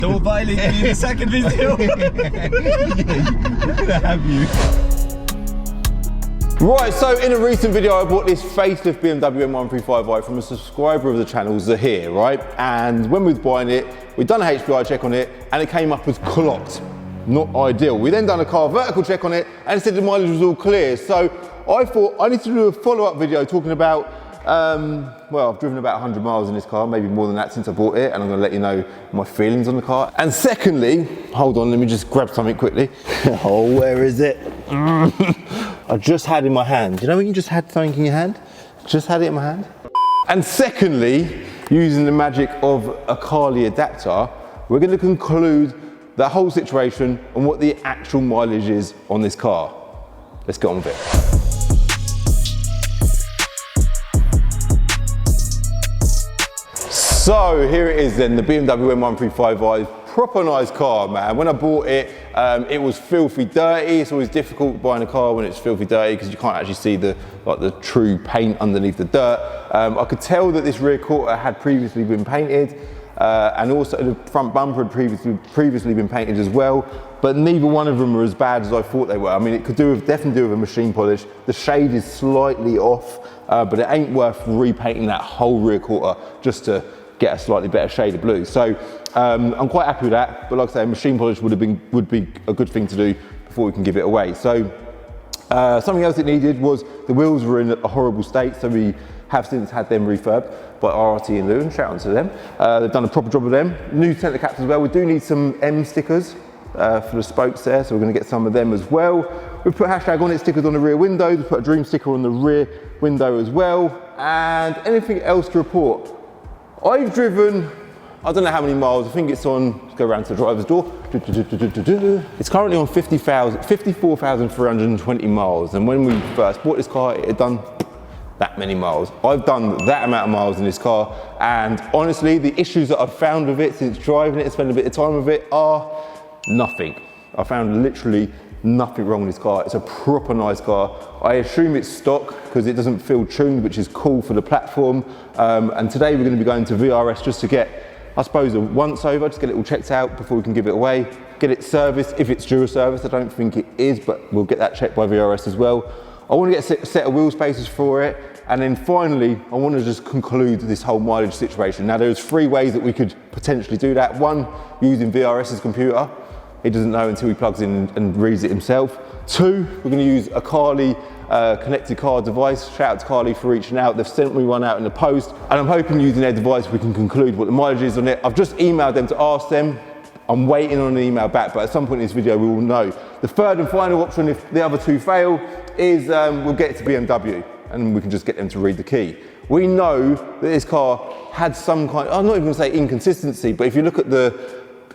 Don't violate me in the second video. Have you? Right, so in a recent video I bought this facelift BMW M135i from a subscriber of the channel, Zahir, right? And when we were buying it, we'd done a HPI check on it and it came up as clocked. Not ideal. We then done a car vertical check on it and it said the mileage was all clear. So I thought I need to do a follow-up video talking about, well, I've driven about 100 miles in this car, maybe more than that since I bought it, and I'm gonna let you know my feelings on the car. And secondly, hold on, let me just grab something quickly. Oh, where is it? I just had in my hand. You know when you just had something in your hand? Just had it in my hand. And secondly, using the magic of a Carly adapter, we're gonna conclude the whole situation and what the actual mileage is on this car. Let's get on with it. So here it is then, the BMW M135i, proper nice car, man. When I bought it, it was filthy dirty. It's always difficult buying a car when it's filthy dirty because you can't actually see the true paint underneath the dirt. I could tell that this rear quarter had previously been painted, and also the front bumper had previously been painted as well, but neither one of them were as bad as I thought they were. I mean, it could definitely do with a machine polish. The shade is slightly off, but it ain't worth repainting that whole rear quarter just to get a slightly better shade of blue. So I'm quite happy with that, but like I say, machine polish would be a good thing to do before we can give it away. So something else it needed was the wheels were in a horrible state, so we have since had them refurbed by RRT and Lewin, shout out to them. They've done a proper job of them. New centre caps as well. We do need some M stickers for the spokes there, so we're going to get some of them as well. We've put hashtag on it stickers on the rear window, we've put a dream sticker on the rear window as well, and anything else to report. I've driven, I don't know how many miles, I think it's on, let's go around to the driver's door. It's currently on 54,320 miles, and when we first bought this car, it had done that many miles. I've done that amount of miles in this car, and honestly, the issues that I've found with it since driving it and spending a bit of time with it are nothing. I found literally nothing wrong with this car. It's a proper nice car. I assume it's stock because it doesn't feel tuned, which is cool for the platform. And today we're going to be going to VRS just to get, I suppose, a once over, just get it all checked out before we can give it away. Get it serviced if it's due a service. I don't think it is, but we'll get that checked by VRS as well. I want to get a set of wheel spacers for it. And then finally, I want to just conclude this whole mileage situation. Now there's 3 ways that we could potentially do that. 1, using VRS's computer. He doesn't know until he plugs in and reads it himself. 2, we're going to use a Carly connected car device. Shout out to Carly for reaching out. They've sent me one out in the post, and I'm hoping using their device we can conclude what the mileage is on it. I've just emailed them to ask them. I'm waiting on an email back, but at some point in this video we will know. The third and final option, if the other 2 fail, is we'll get it to BMW and we can just get them to read the key. We know that this car had some kind, I'm not even going to say inconsistency, but if you look at the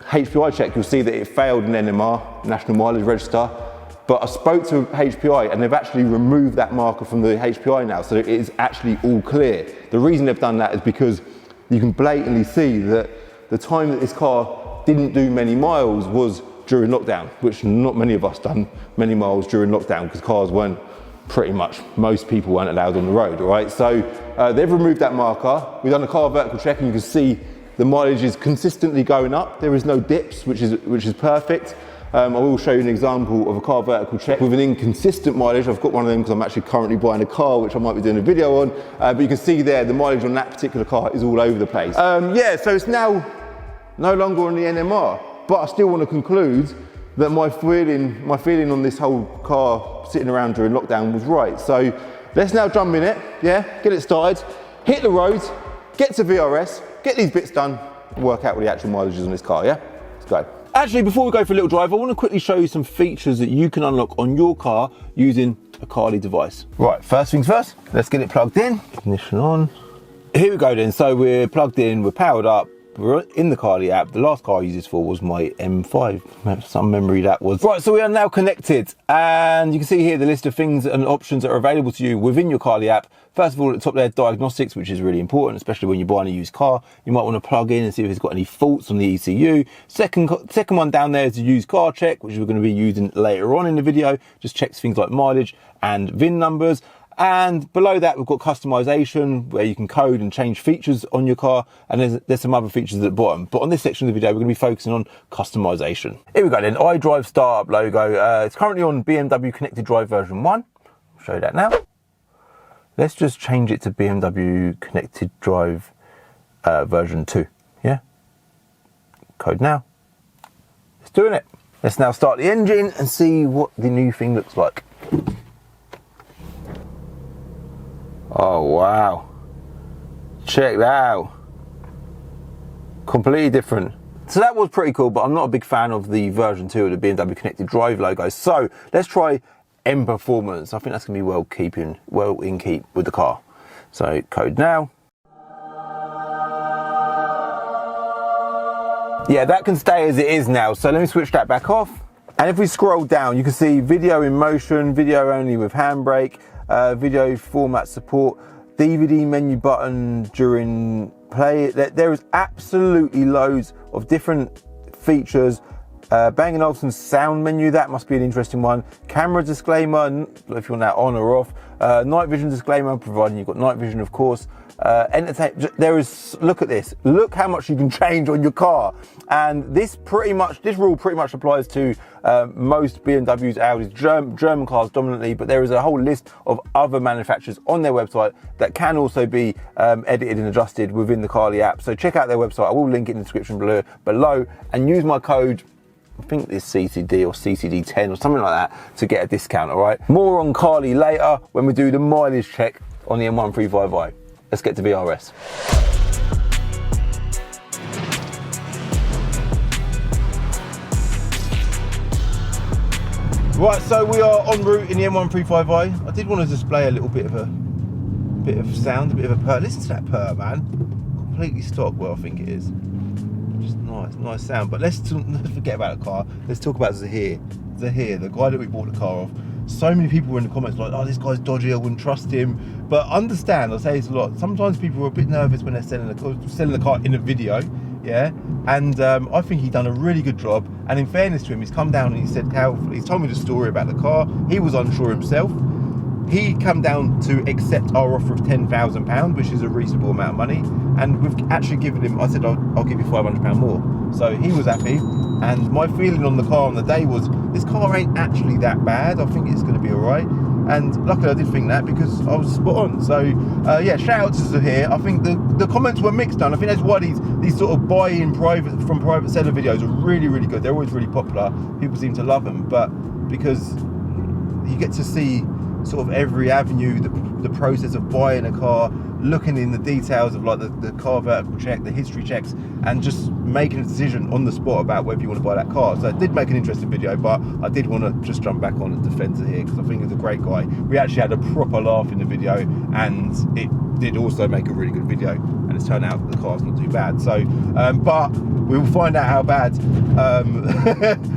HPI check, you'll see that it failed an NMR, National Mileage Register. But I spoke to HPI and they've actually removed that marker from the HPI now, so it is actually all clear. The reason they've done that is because you can blatantly see that the time that this car didn't do many miles was during lockdown, which not many of us done many miles during lockdown because cars weren't, pretty much most people weren't allowed on the road, right? So they've removed that marker. We've done a car vertical check and you can see the mileage is consistently going up. There is no dips, which is perfect. I will show you an example of a car vertical check with an inconsistent mileage. I've got one of them because I'm actually currently buying a car, which I might be doing a video on. But you can see there, the mileage on that particular car is all over the place. Yeah, so it's now no longer on the NMR, but I still want to conclude that my feeling on this whole car sitting around during lockdown was right. So let's now jump in it, yeah, get it started, hit the roads, get to VRS, get these bits done, and work out what the actual mileage is on this car, yeah? Let's go. Actually, before we go for a little drive, I want to quickly show you some features that you can unlock on your car using a Carly device. Right, first things first, let's get it plugged in. Ignition on. Here we go then, so we're plugged in, we're powered up, we're in the Carly app. The last car I used this for was my M5, some memory that was. Right, so we are now connected, and you can see here the list of things and options that are available to you within your Carly app. First of all, at the top there, diagnostics, which is really important, especially when you're buying a used car. You might want to plug in and see if it's got any faults on the ECU. Second one down there is the used car check, which we're going to be using later on in the video. Just checks things like mileage and VIN numbers. And below that, we've got customization, where you can code and change features on your car. And there's some other features at the bottom. But on this section of the video, we're going to be focusing on customization. Here we go then, iDrive startup logo. It's currently on BMW Connected Drive version 1. I'll show you that now. Let's just change it to BMW Connected Drive version 2. Yeah. Code now. It's doing it. Let's now start the engine and see what the new thing looks like. Oh wow, check that out. Completely different. So that was pretty cool, but I'm not a big fan of the version 2 of the BMW Connected Drive logo. So let's try M Performance. I think that's gonna be well in keep with the car. So code now. Yeah, that can stay as it is now. So let me switch that back off. And if we scroll down, you can see video in motion, video only with handbrake, video format support, DVD menu button during play. There is absolutely loads of different features. Bang & Olufsen's sound menu, that must be an interesting one. Camera disclaimer, if you want that on or off. Night vision disclaimer, providing you've got night vision, of course. There is, look at this. Look how much you can change on your car. And this rule pretty much applies to most BMWs, Audis, German cars dominantly, but there is a whole list of other manufacturers on their website that can also be edited and adjusted within the Carly app. So check out their website. I will link it in the description below and use my code, I think it's CCD or CCD10 or something like that, to get a discount, all right? More on Carly later when we do the mileage check on the M135i. Let's get to VRS. Right, so we are en route in the M135i. I did want to display a little bit of sound, a bit of a purr. Listen to that purr, man. Completely stock, well, I think it is. Just nice sound. But let's forget about the car. Let's talk about Zahir. Zahir, the guy that we bought the car off. So many people were in the comments like, oh, this guy's dodgy, I wouldn't trust him. But understand, I say this a lot, sometimes people are a bit nervous when they're selling the car in a video, yeah? And I think he's done a really good job. And in fairness to him, he's come down and he said he's told me the story about the car. He was unsure himself. He come down to accept our offer of £10,000, which is a reasonable amount of money. And we've actually given him, I said, I'll give you £500 more. So he was happy. And my feeling on the car on the day was, this car ain't actually that bad. I think it's going to be all right. And luckily I did think that because I was spot on. So yeah, shout out to Zahir. I think the comments were mixed on. I think that's why these sort of buy-in from private seller videos are really, really good. They're always really popular. People seem to love them. But because you get to see sort of every avenue, the process of buying a car, looking in the details of like the car vertical check, the history checks, and just making a decision on the spot about whether you want to buy that car. So it did make an interesting video, but I did want to just jump back on and defend it here because I think he's a great guy. We actually had a proper laugh in the video, and it did also make a really good video, and it's turned out the car's not too bad. So but we will find out how bad.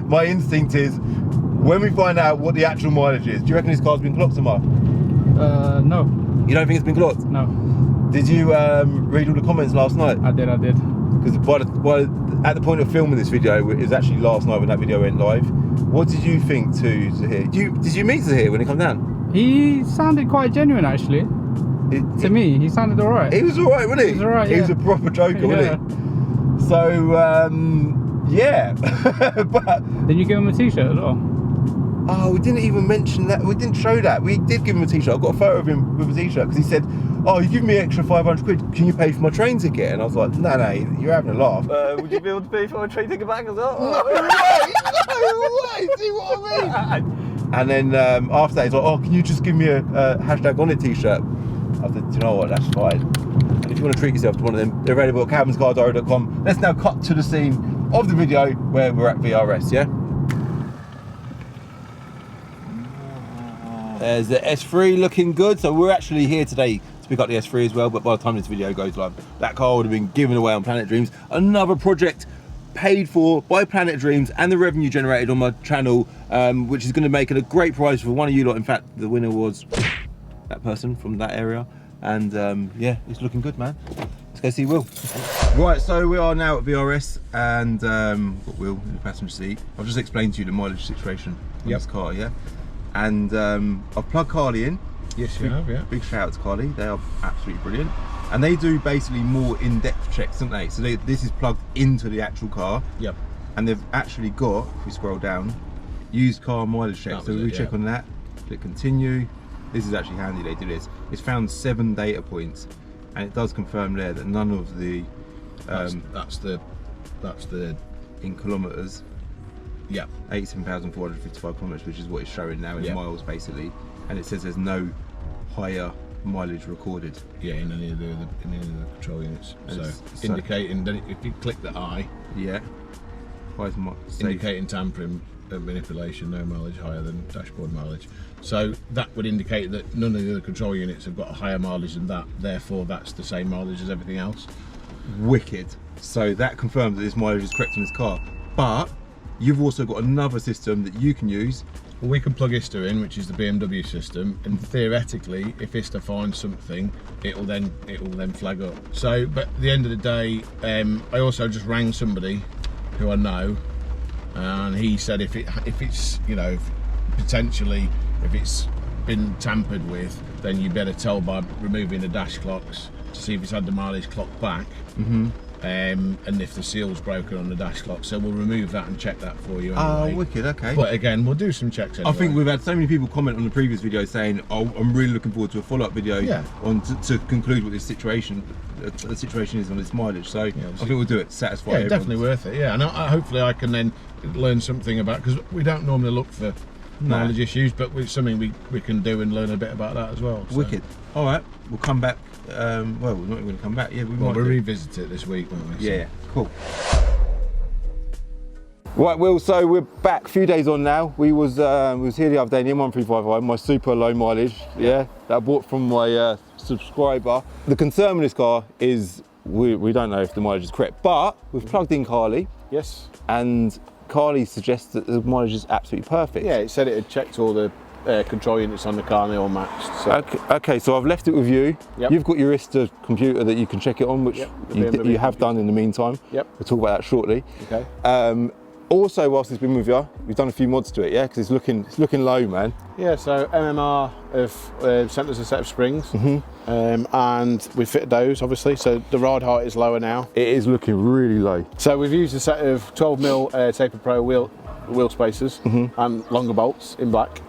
My instinct is, when we find out what the actual mileage is, do you reckon this car's been clocked, Amar? No. You don't think it's been clocked? No. Did you read all the comments last night? I did. Because at the point of filming this video, it was actually last night when that video went live. What did you think to Zahir? Did you meet Zahir when he came down? He sounded quite genuine, actually. To me, he sounded all right. He was all right, wasn't he? He was all right, yeah. He was a proper joker, wasn't he? So, yeah. But did you give him a t-shirt as well? Oh, we didn't even mention that. We didn't show that. We did give him a t-shirt. I've got a photo of him with a t-shirt because he said, oh, you give me extra 500 quid, can you pay for my train ticket? And I was like, no, you're having a laugh. Would you be able to pay for my train ticket back as well? No way, see what I mean? And then after that, he's like, oh, can you just give me a hashtag on it t-shirt? I said, do you know what, that's fine. And if you want to treat yourself to one of them, they're available at cabmanscardiary.com. Let's now cut to the scene of the video where we're at VRS, yeah? There's the S3 looking good. So we're actually here today to pick up the S3 as well, but by the time this video goes live, that car would have been given away on Planet Dreams. Another project paid for by Planet Dreams and the revenue generated on my channel, which is going to make it a great prize for one of you lot. In fact, the winner was that person from that area. And yeah, it's looking good, man. Let's go see Will. Right, so we are now at VRS and got Will in the passenger seat. I've just explained to you the mileage situation on this car, yeah? And I've plugged Carly in, Yes, you have, yeah. Big shout out to Carly, they are absolutely brilliant. And they do basically more in-depth checks, don't they? So this is plugged into the actual car. Yep. And they've actually got, if we scroll down, used car mileage check. So we check on that, click continue. This is actually handy, they do this. It's found 7 data points, and it does confirm there that none of the that's the in kilometers. Yeah. 87,455 kilometers, which is what it's showing now in miles basically. And it says there's no higher mileage recorded. Yeah, in any of the control units. So indicating that if you click the I. Yeah. Indicating tampering, manipulation, no mileage higher than dashboard mileage. So that would indicate that none of the other control units have got a higher mileage than that. Therefore, that's the same mileage as everything else. Wicked. So that confirms that this mileage is correct on this car. But you've also got another system that you can use. Well, we can plug ISTA in, which is the BMW system, and theoretically, if ISTA finds something, it will then flag up. So, but at the end of the day, I also just rang somebody who I know, and he said if it's you know potentially if it's been tampered with, then you better tell by removing the dash clocks to see if it's had the mileage clock back. And if the seal's broken on the dash clock, so we'll remove that and check that for you anyway. Oh, wicked, okay. But again, we'll do some checks anyway. I think we've had so many people comment on the previous video saying, oh, I'm really looking forward to a follow-up video on to conclude what this situation is on this mileage. So I think we'll do it, satisfy everyone. Definitely worth it, and hopefully I can then learn something about, because we don't normally look for mileage issues, but it's something we can do and learn a bit about that as well. So. Wicked. All right, we'll come back. Well, we're not going to come back. Yeah, we'll revisit it this week, won't we? Yeah, cool. Right, Will. So we're back. A few days on now. We was here the other day in the M135i, my super low mileage. Yeah, that I bought from my subscriber. The concern with this car is we don't know if the mileage is correct, but we've plugged in Carly. Yes. And Carly suggests that the mileage is absolutely perfect. Yeah, it said it had checked all the control units on the car and they all matched. So. Okay, so I've left it with you. Yep. You've got your ISTA computer that you can check it on, which you have done in the meantime. Yep. We'll talk about that shortly. Okay. Also, whilst it's been with you, we've done a few mods to it, yeah, because it's looking low, man. Yeah, so MMR have sent us a set of springs, and we fitted those obviously. So the ride height is lower now. It is looking really low. So we've used a set of 12mm Taper Pro wheel spacers and longer bolts in black.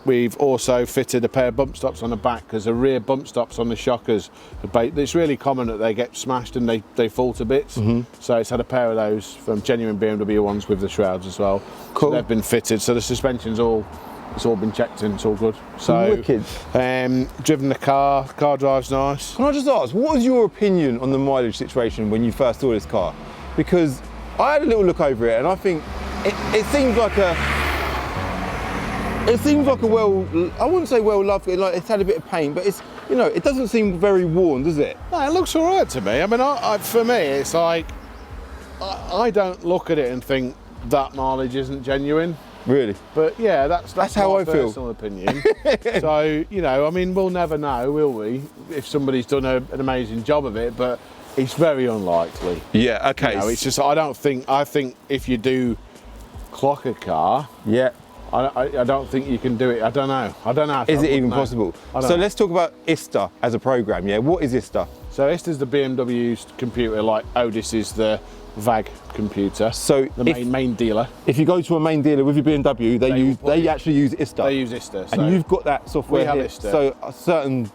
We've also fitted a pair of bump stops on the back, because the rear bump stops on the shockers, it's really common that they get smashed and they fall to bits. So it's had a pair of those from genuine BMW ones with the shrouds as well. Cool. So they've been fitted, so the suspension's it's all been checked in, it's all good. So wicked. Driven the car drives nice. Can I just ask, what was your opinion on the mileage situation when you first saw this car? Because I had a little look over it and I think it seems like a I wouldn't say well loved, like it's had a bit of paint, but it's, you know, it doesn't seem very worn, does it? No, it looks all right to me. I mean, for me, it's like, I don't look at it and think that mileage isn't genuine. Really? But yeah, that's how I feel. Personal opinion. So, you know, I mean, we'll never know, will we, if somebody's done an amazing job of it, but it's very unlikely. Yeah, okay. You know, it's just, I think if you do clock a car, I don't think you can do it. I don't know. Is it even possible? So let's talk about ISTA as a program, yeah? What is ISTA? So ISTA's the BMW's computer, like Otis is the VAG computer. So the main dealer. If you go to a main dealer with your BMW, they actually use ISTA. They use ISTA. So and you've got that software we have here. ISTA. So certain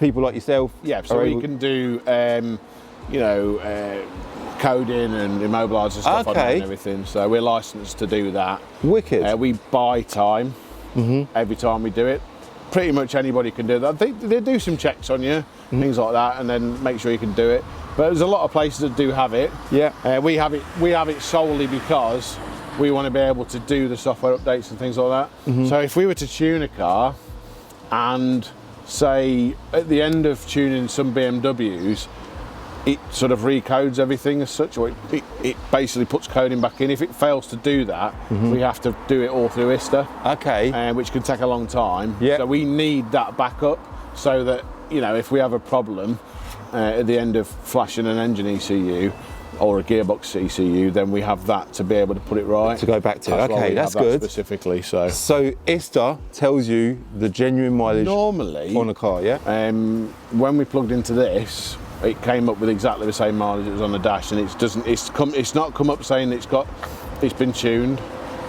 people like yourself. Yeah, so we can do, coding and immobiliser stuff on it and everything. So we're licensed to do that. Wicked. We buy time every time we do it. Pretty much anybody can do that. They do some checks on you, things like that, and then make sure you can do it. But there's a lot of places that do have it. Yeah. We have it solely because we want to be able to do the software updates and things like that. So if we were to tune a car and say at the end of tuning some BMWs, it sort of recodes everything as such, or it basically puts coding back in. If it fails to do that, we have to do it all through ISTA. Okay. Which can take a long time. Yeah. So we need that backup so that, you know, if we have a problem at the end of flashing an engine ECU, or a gearbox ECU, then we have that to be able to put it right. To go back to. That's why Okay, we that's have that good. specifically. So ISTA tells you the genuine mileage normally on a car, yeah? when we plugged into this, it came up with exactly the same mileage it was on the dash, and it's not come up saying it's been tuned,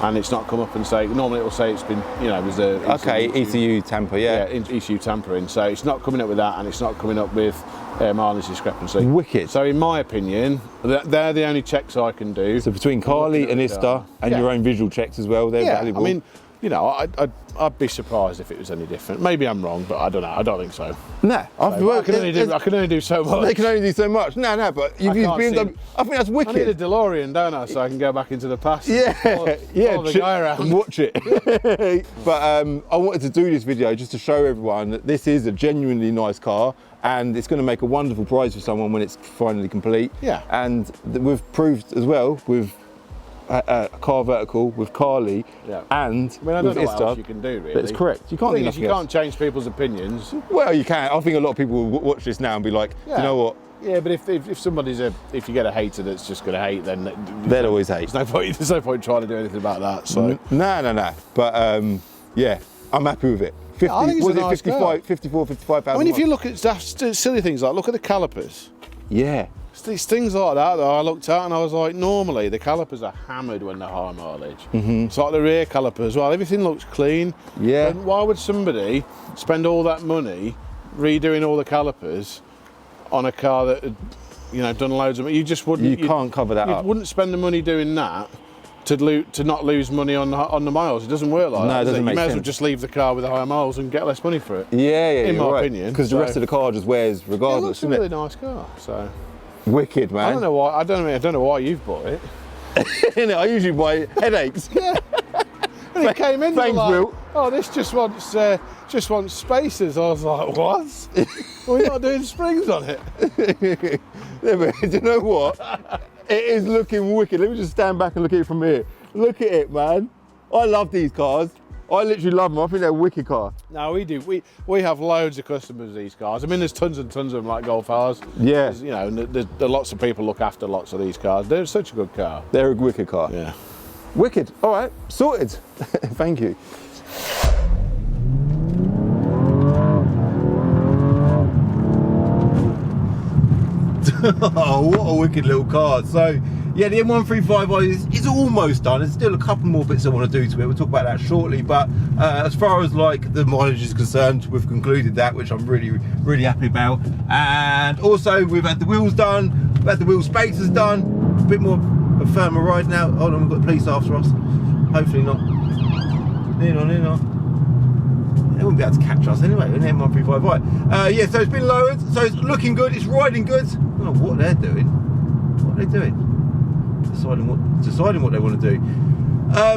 and it's not come up and say, normally it will say it's been, you know, there's a ECU tamper, yeah. ECU tampering. So it's not coming up with that, and it's not coming up with mileage discrepancy. Wicked. So in my opinion, they're the only checks I can do. So between Carly and ISTA and your own visual checks as well, they're valuable. I mean, you know, I'd be surprised if it was any different. Maybe I'm wrong, but I don't know. I don't think so. Nah, I can only do so much. They can only do so much. No, but you've used BMW. I think that's wicked. I need a DeLorean, don't I, so I can go back into the past. Yeah, follow the guy around and watch it. But I wanted to do this video just to show everyone that this is a genuinely nice car, and it's going to make a wonderful prize for someone when it's finally complete. Yeah. And we've proved as well with car vertical with Carly and I don't with know ISTA, what else you can do, really. that's correct. You can't do nothing you else. can't change people's opinions. Well, you can. I think a lot of people will watch this now and be like, do you know what? Yeah, but if if you get a hater that's just going to hate, then they'll always hate. There's no point trying to do anything about that. So No. But yeah, I'm happy with it. 50, I think it's was a it nice 55,000? I mean, if you look at silly things like, look at the calipers. Yeah. It's these things like that I looked at and I was like, normally the calipers are hammered when they're high mileage. It's like the rear caliper as well. Everything looks clean. Yeah. And why would somebody spend all that money redoing all the calipers on a car that had, you know, done loads of it? You just wouldn't. You can't cover that up. You wouldn't spend the money doing that to not lose money on the miles. It doesn't work like that. No, it doesn't make You may as well sense. just leave the car with the higher miles and get less money for it. Yeah, in my right. opinion. Because the rest of the car just wears regardless, It looks a doesn't really nice car. So it? Wicked, man. I don't know why. I don't know why you've bought it. I usually buy headaches. Yeah. And it came in. Thanks, like, Will. Oh, this just wants spacers. I was like, what? We're not doing springs on it. Yeah, but do you know what? It is looking wicked. Let me just stand back and look at it from here. Look at it, man. I love these cars. I literally love them. I think they're a wicked car. No, we do. We have loads of customers of these cars. I mean, there's tons and tons of them like Golf R's. Yeah. There's, you know, there's lots of people look after lots of these cars. They're such a good car. They're a wicked car. Yeah. Wicked. All right, sorted. Thank you. Oh, what a wicked little car. So, yeah, the M135i is almost done. There's still a couple more bits I want to do to it. We'll talk about that shortly. But as far as like the mileage is concerned, we've concluded that, which I'm really, really happy about. And also, we've had the wheels done. We've had the wheel spacers done. A bit more a firmer ride now. Hold on, we've got the police after us. Hopefully not. Near on. They wouldn't be able to catch us anyway in the M135i. Yeah, so it's been lowered. So it's looking good. It's riding good. I don't know what they're doing. What are they doing? Deciding what they want to do.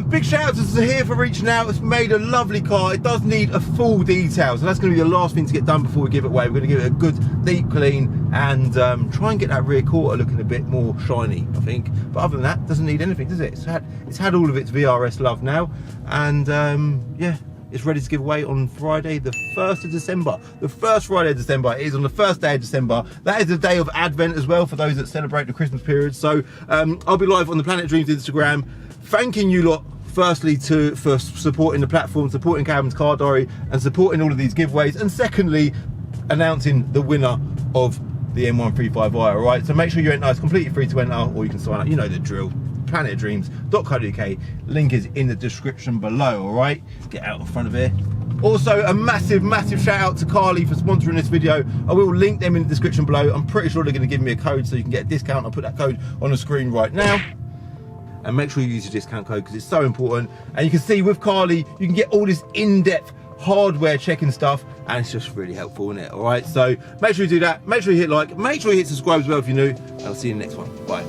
Big shout out to Zahir for reaching out. It's made a lovely car. It does need a full detail, so that's going to be the last thing to get done before we give it away. We're going to give it a good deep clean and try and get that rear quarter looking a bit more shiny, I think. But other than that, it doesn't need anything, does it? It's had all of its VRS love now, and yeah, it's ready to give away on Friday, the 1st of December. The first Friday of December. It is on the first day of December. That is the day of Advent as well for those that celebrate the Christmas period. So I'll be live on the Planet Dreams Instagram, thanking you lot firstly for supporting the platform, supporting Calvin's Car Diary, and supporting all of these giveaways. And secondly, announcing the winner of the M135i. All right. So make sure you enter. It's completely free to enter, or you can sign up. You know the drill. planetdreams.co.uk. Link is in the description below. All right, get out in front of here. Also, a massive shout out to Carly for sponsoring this video. I will link them in the description below. I'm pretty sure they're going to give me a code so you can get a discount. I'll put that code on the screen right now. And make sure you use your discount code because it's so important. And you can see with Carly, you can get all this in-depth hardware checking stuff, and it's just really helpful, isn't it? All right, so make sure you do that. Make sure you hit like, make sure you hit subscribe as well if you're new, and I'll see you in the next one. Bye.